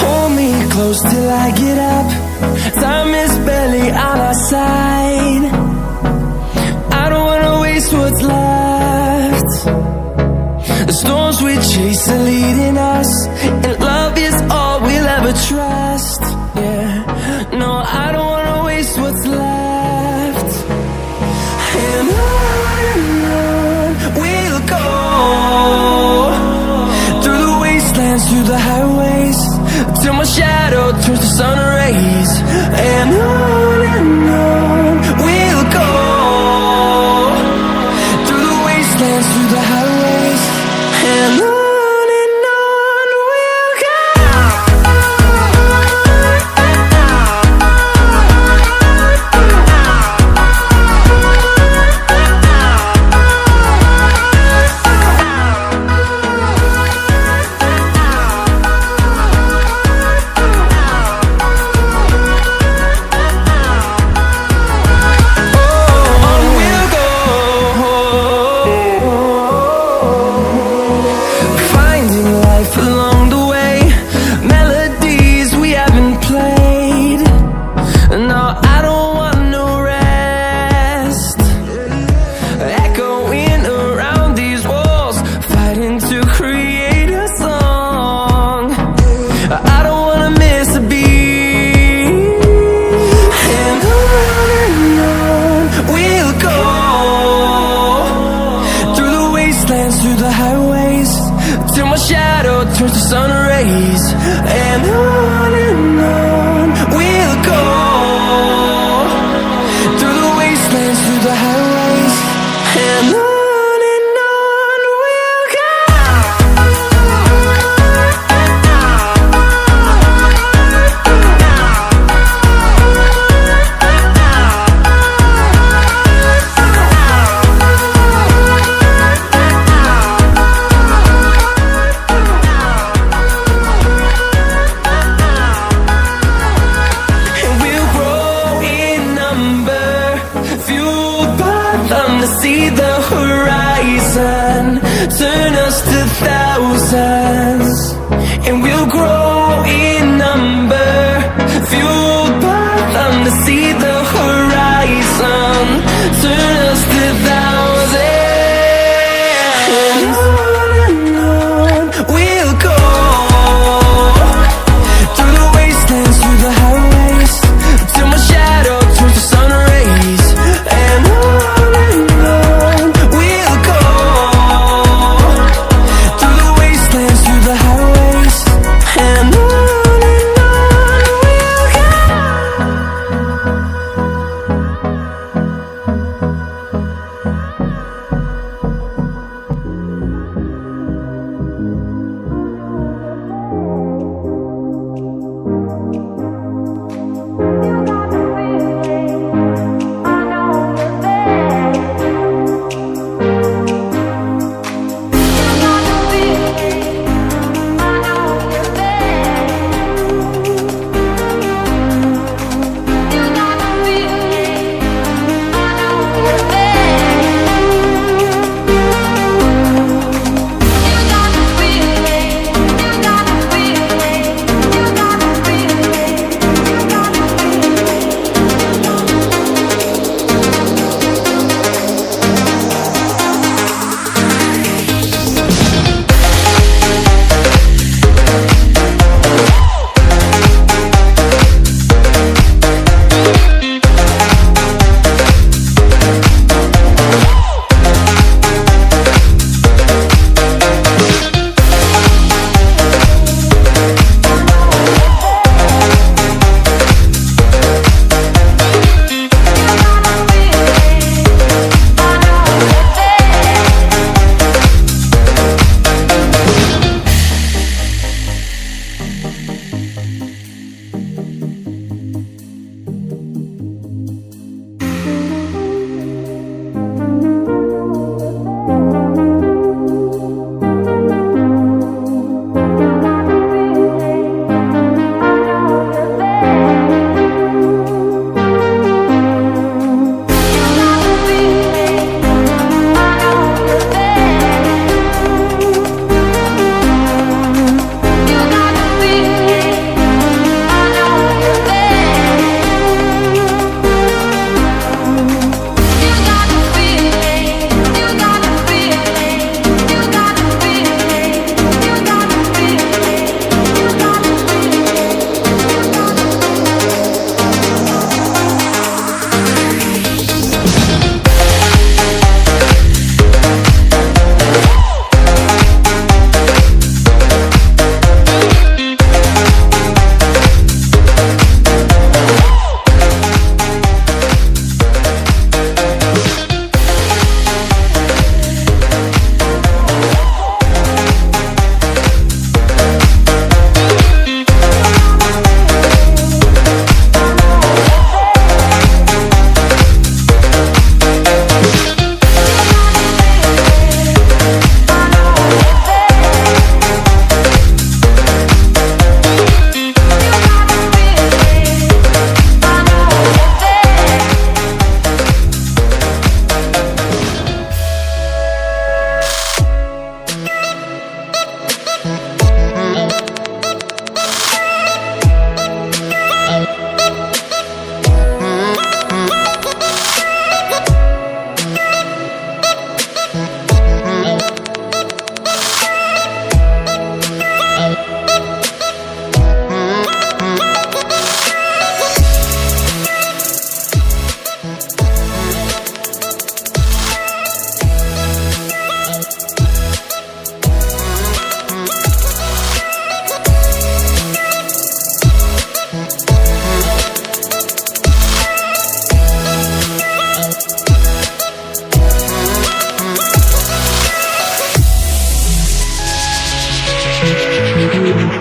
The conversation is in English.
Hold me close till I get up. Time is barely on our side. I don't wanna waste what's left. The storms we chase are leading us, and love is all we'll ever trust. Yeah, no, I don't wanna waste what's left. And on we'll go, through the wastelands, through the highways, till my shadow turns to sun rays. And on we'll go, through the wastelands, through the highways, and on we'll go. Through the highways, till my shadow turns to sun rays. And on we'll go, through the wastelands, through the highways, and on we'll go. To see the horizon, turn us to thousands, and we'll grow in number, fueled by them. To see the horizon, turn us to thousands, and on we'll go, through the wastelands, through the highways, till my shadow turns to sun rays. And through the highways, and on we'll go. you.